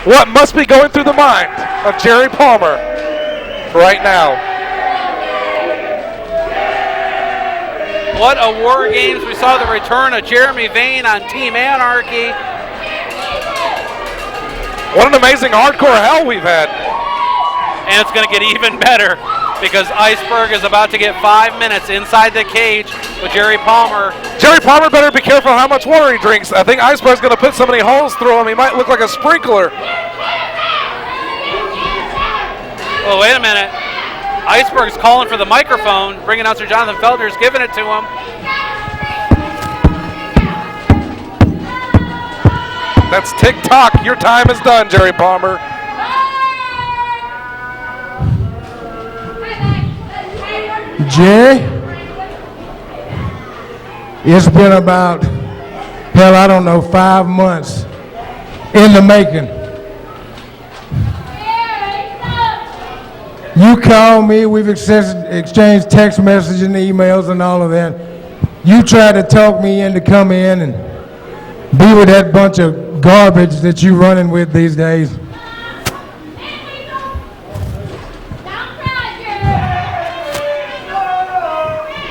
what must be going through the mind of Jerry Palmer right now. What a War Games. We saw the return of Jeremy Vane on Team Anarchy. What an amazing hardcore hell we've had. And it's going to get even better because Iceberg is about to get 5 minutes inside the cage with Jerry Palmer. Jerry Palmer better be careful how much water he drinks. I think Iceberg's going to put so many holes through him, he might look like a sprinkler. Oh, wait a minute. Iceberg's calling for the microphone. Ring announcer Jonathan Feldner's giving it to him. That's tick-tock. Your time is done, Jerry Palmer. Jerry, it's been about, hell, I don't know, 5 months in the making. You called me, we've exchanged text messages and emails and all of that. You tried to talk me in to come in and be with that bunch of garbage that you running with these days.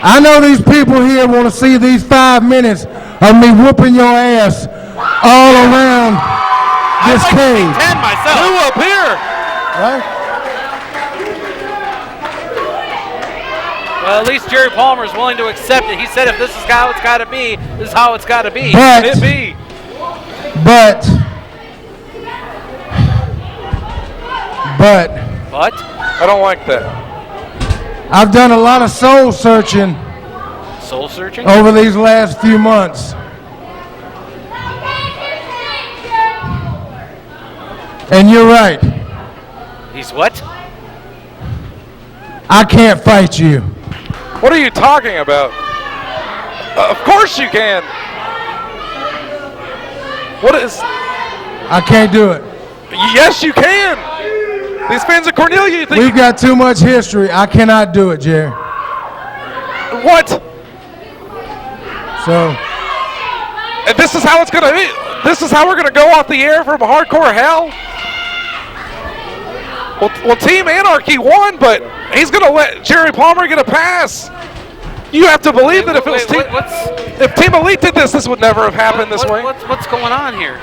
I know these people here want to see these 5 minutes of me whooping your ass all around this cage. I'd like to see 10 myself. Who up here? Right? Well, at least Jerry Palmer is willing to accept it. He said if this is how it's got to be, this is how it's got to be. But, It be. But, I don't like that. I've done a lot of soul searching Soul searching? over these last few months. And you're right. He's what? I can't fight you. What are you talking about? Of course you can. What is? I can't do it. Yes, you can. These fans of Cornelia, you think? We've got too much history. I cannot do it, Jerry. What? So, And this is how it's going to be. This is how we're going to go off the air from hardcore hell. Well, Team Anarchy won, but he's going to let Jerry Palmer get a pass. You have to believe that if it was if Team Elite did this, this would never have happened this way. What's going on here?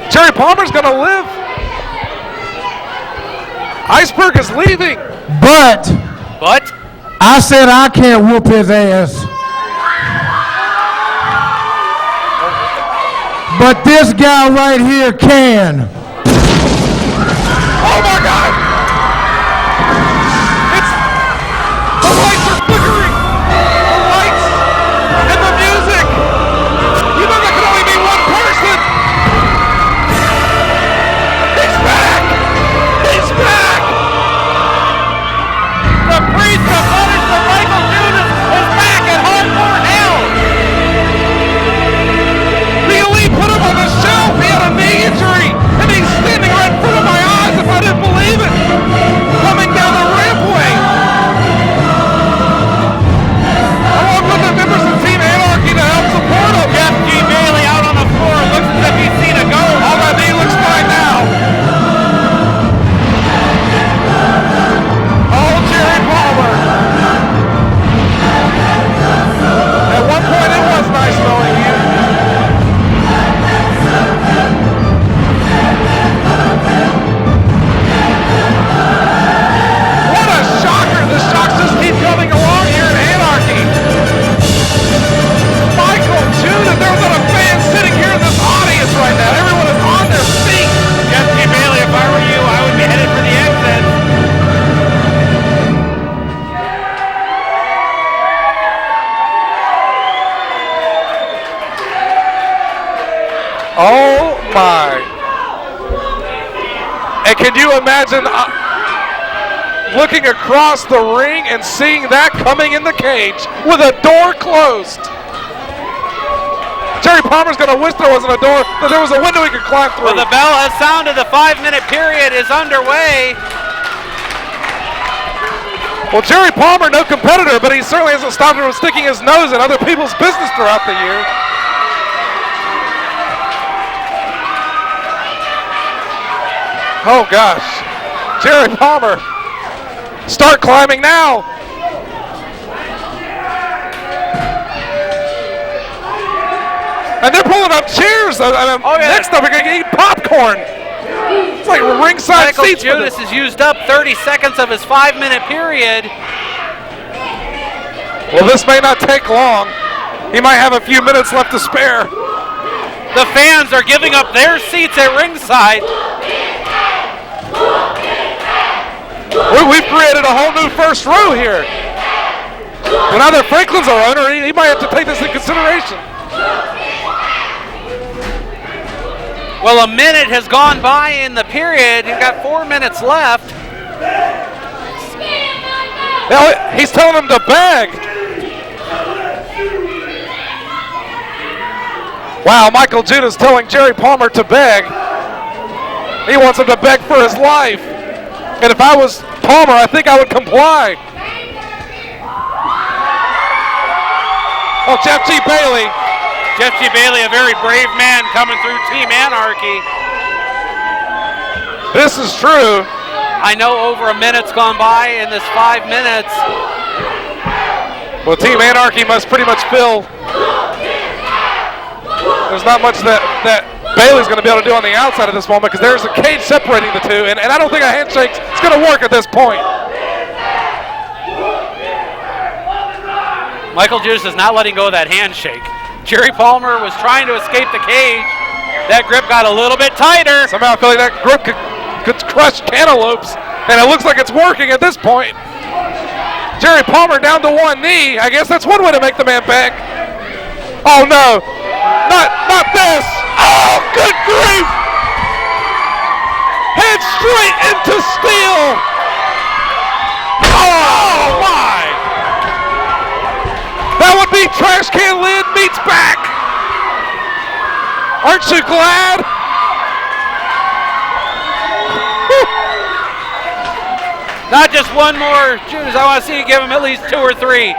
Jerry Palmer's going to live. Iceberg is leaving. but I said I can't whoop his ass. But this guy right here can. Oh my God! The lights are flickering. The lights and the music. You know there can only be one person. He's back. He's back. The priest of punish for Michael Judas is back at hardcore hell. The Elite put him on the shelf. He had a knee injury, and he's standing right in front of my eyes. If I didn't believe it, coming down the rampway. Along with the members of Team Anarchy to help support him. Jeff G. Bailey out on the floor. Looks as if he's seen a ghost. All that knee looks fine now. Oh, Jerry Palmer. At one point it was nice knowing you. What a shocker. The shocks just keep coming along here in Anarchy. Michael Judas, there's not a fan sitting here in this audience right now. Everyone is on their feet. Jeff G. Bailey, if I were you, I would be headed for the exit. Oh my. And can you imagine looking across the ring and seeing that coming in the cage with a door closed? Jerry Palmer's going to wish there wasn't a door, that there was a window he could climb through. Well, the bell has sounded. The 5-minute period is underway. Well, Jerry Palmer, no competitor, but he certainly hasn't stopped him from sticking his nose in other people's business throughout the year. Oh gosh. Jerry Palmer. Start climbing now. And they're pulling up chairs. Next up, we're going to eat popcorn. It's like ringside Michael seats. Judas has used up 30 seconds of his 5-minute period. Well, this may not take long. He might have a few minutes left to spare. The fans are giving up their seats at ringside. We've created a whole new first row here. Well, now that Franklin's our owner, he might have to take this into consideration. Well, a minute has gone by in the period. You've got 4 minutes left. Now, he's telling him to beg. Wow, Michael Judas telling Jerry Palmer to beg. He wants him to beg for his life. And if I was Palmer, I think I would comply. Oh, Jeff G. Bailey. Jeff G. Bailey, a very brave man coming through Team Anarchy. This is true. I know over a minute's gone by in this 5 minutes. Well, Team Anarchy must pretty much feel there's not much that Bailey's going to be able to do on the outside at this moment because there's a cage separating the two, and I don't think a handshake is going to work at this point. Michael Judas is not letting go of that handshake. Jerry Palmer was trying to escape the cage. That grip got a little bit tighter. Somehow I feel like that grip could crush cantaloupes, and it looks like it's working at this point. Jerry Palmer down to one knee. I guess that's one way to make the man beg. Oh no, not this. Oh, good grief. Head straight into steel. Oh my. That would be trash can lid meets back. Aren't you glad? Not just one more, Judas. I want to see you give him at least 2 or 3.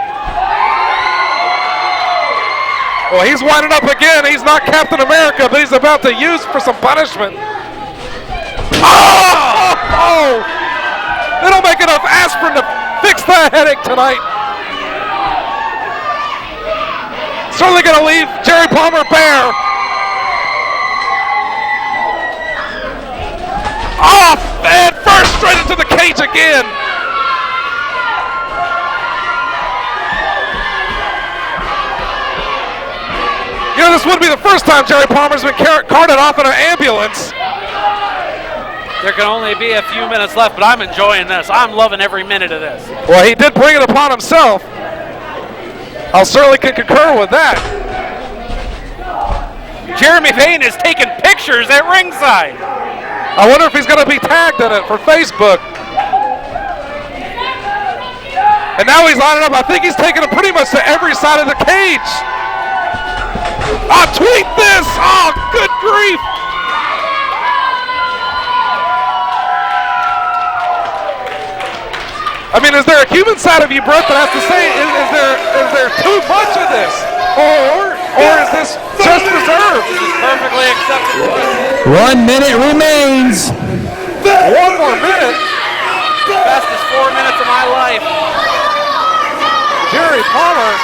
Well, he's winding up again. He's not Captain America, but he's about to use for some punishment. Oh! They don't make enough aspirin to fix that headache tonight. Certainly going to leave Jerry Palmer bare. Off and first straight into the cage again. You know, this wouldn't be the first time Jerry Palmer's been carted off in an ambulance. There can only be a few minutes left, but I'm enjoying this. I'm loving every minute of this. Well, he did bring it upon himself. I certainly can concur with that. Jeremy Payne is taking pictures at ringside. I wonder if he's going to be tagged in it for Facebook. And now he's lining up. I think he's taking it pretty much to every side of the cage. Tweet this! Oh, good grief! I mean, is there a human side of you, Brett, that has to say, is there too much of this? Or is this just reserved? This is perfectly acceptable. 1 minute remains. 1 more minute. Fastest 4 minutes of my life. Jerry Palmer,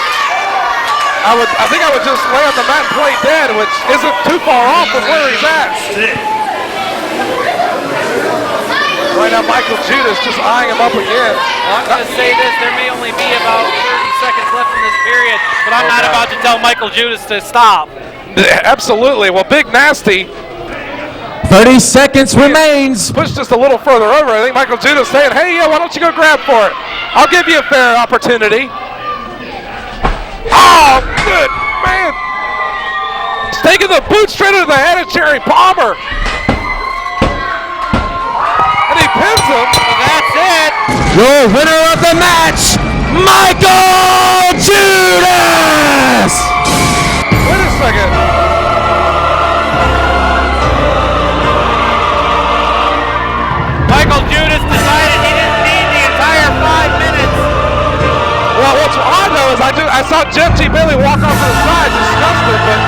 I think I would just lay on the mat and play dead, which isn't too far off from where he's at. Right now, Michael Judas just eyeing him up again. Well, I'm going to say this, there may only be about 30 seconds left in this period, but I'm not about to tell Michael Judas to stop. Absolutely. Well, Big Nasty 30 seconds remains. pushed just a little further over. I think Michael Judas saying, hey, yeah, why don't you go grab for it? I'll give you a fair opportunity. Oh, good man. He's taking the boot straight into the head of Jerry Palmer. And he pins him. And that's it. Your winner of the match, Michael Judas. Wait a second. Michael Judas decided he didn't need the entire 5 minutes. Well, what's odd though is I saw Jeff G. Bailey walk off to the side disgusted, but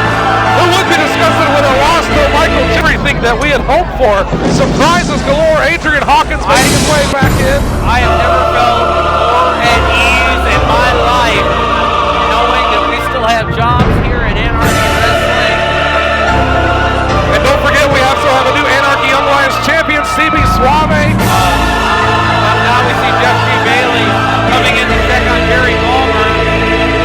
who would be disgusted with a loss to Michael Judas? ending that we had hoped for. Surprises galore. Adrian Hawkins making his way back in. I have never felt more at ease in my life knowing that we still have jobs here at Anarchy Wrestling. And don't forget, we also have a new Anarchy Young Lions champion, CB Suave. Now we see Jeff G. Bailey coming in to check on Jerry Palmer.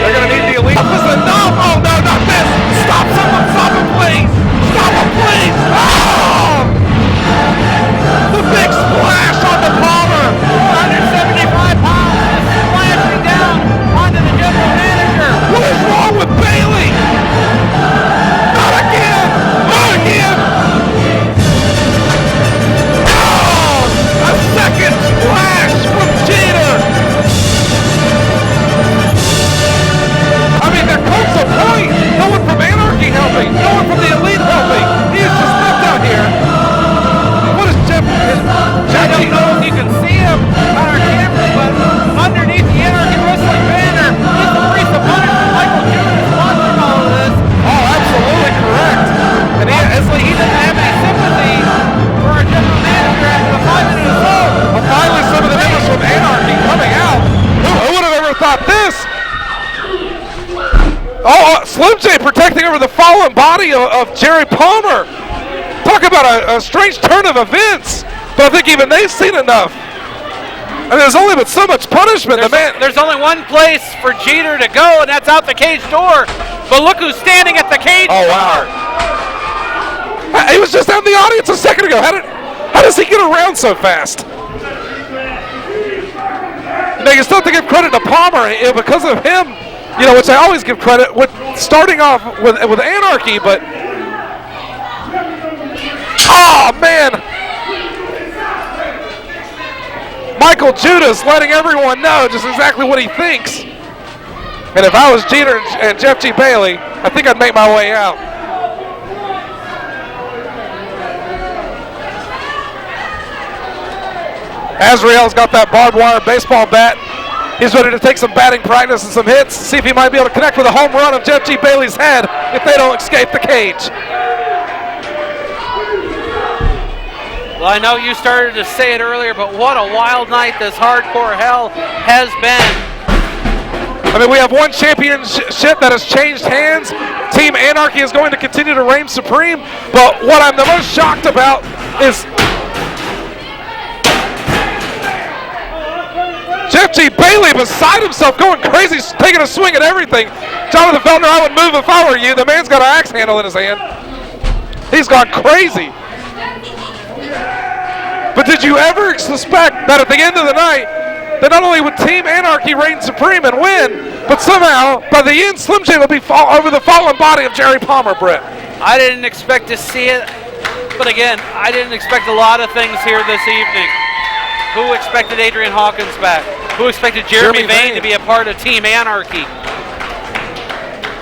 They're going to need the elite. This is enough. Oh, no, not this. Stop someone. Stop him, please. Stop him, please. Oh! The big splash on the Palmer. 175 pounds splashing down onto the general manager. What is wrong with Bailey? Not again. Not again. Oh! A second splash from Jeter. I mean, there comes a point. No one from Anarchy helping. No one from the elite helping. He's just left out here. What is Jeff? I don't know if you can see him on our camera, but underneath the Anarchy Wrestling banner is the priest of punishment, Michael Judas, watching all of this. Oh, absolutely correct. And Obviously, he doesn't have any sympathy for our general manager after the 5-minute assault. well, finally, some of the members from Anarchy coming out. Who would have ever thought this? Oh, Slim J protecting over the fallen body of Jerry Palmer. Talk about a strange turn of events. But I think even they've seen enough. I mean, there's only been so much punishment. There's only one place for Jeter to go, and that's out the cage door. But look who's standing at the cage door. Wow. He was just out in the audience a second ago. How does he get around so fast? Now, you still have to give credit to Palmer because of him, which I always give credit with starting off with Anarchy, but oh man, Michael Judas letting everyone know just exactly what he thinks. And if I was Jeter and Jeff G. Bailey, I think I'd make my way out. Azrael's got that barbed wire baseball bat. He's ready to take some batting practice and some hits, see if he might be able to connect with a home run of Jeff G. Bailey's head if they don't escape the cage. Well, I know you started to say it earlier, but what a wild night this hardcore hell has been. I mean, we have one championship that has changed hands. Team Anarchy is going to continue to reign supreme, but what I'm the most shocked about is Jeff G. Bailey beside himself, going crazy, taking a swing at everything. Jonathan Feltner, I would move if I were you. The man's got an axe handle in his hand. He's gone crazy. But did you ever suspect that at the end of the night, that not only would Team Anarchy reign supreme and win, but somehow, by the end, Slim J would be over the fallen body of Jerry Palmer, Brett? I didn't expect to see it, but again, I didn't expect a lot of things here this evening. Who expected Adrian Hawkins back? Who expected Jeremy Vane to be a part of Team Anarchy?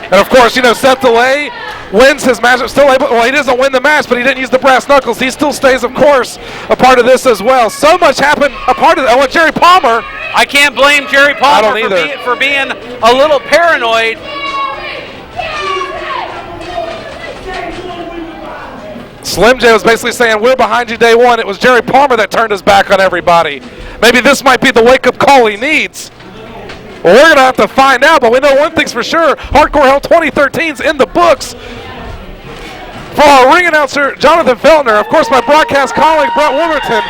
And of course, Seth DeLay wins his match. He doesn't win the match, but he didn't use the brass knuckles. He still stays, of course, a part of this as well. So much happened a part of that. Jerry Palmer. I can't blame Jerry Palmer for being a little paranoid. Slim J was basically saying, we're behind you day one. It was Jerry Palmer that turned his back on everybody. Maybe this might be the wake-up call he needs. Well, we're going to have to find out, but we know one thing's for sure. Hardcore Hell 2013's in the books. For our ring announcer, Jonathan Feltner, of course, my broadcast colleague, Brett Wolverton,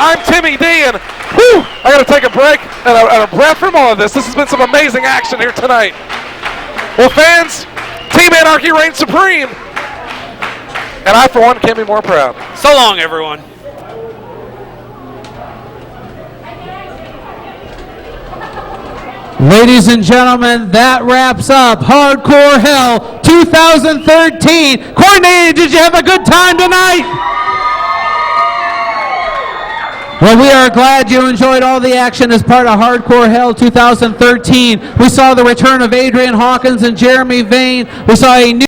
I'm Timmy D, and I got to take a break and a breath from all of this. This has been some amazing action here tonight. Well, fans, Team Anarchy reigns supreme. And I, for one, can't be more proud. So long, everyone. Ladies and gentlemen, that wraps up Hardcore Hell 2013. Courtney, did you have a good time tonight? Well, we are glad you enjoyed all the action as part of Hardcore Hell 2013. We saw the return of Adrian Hawkins and Jeremy Vane. We saw a new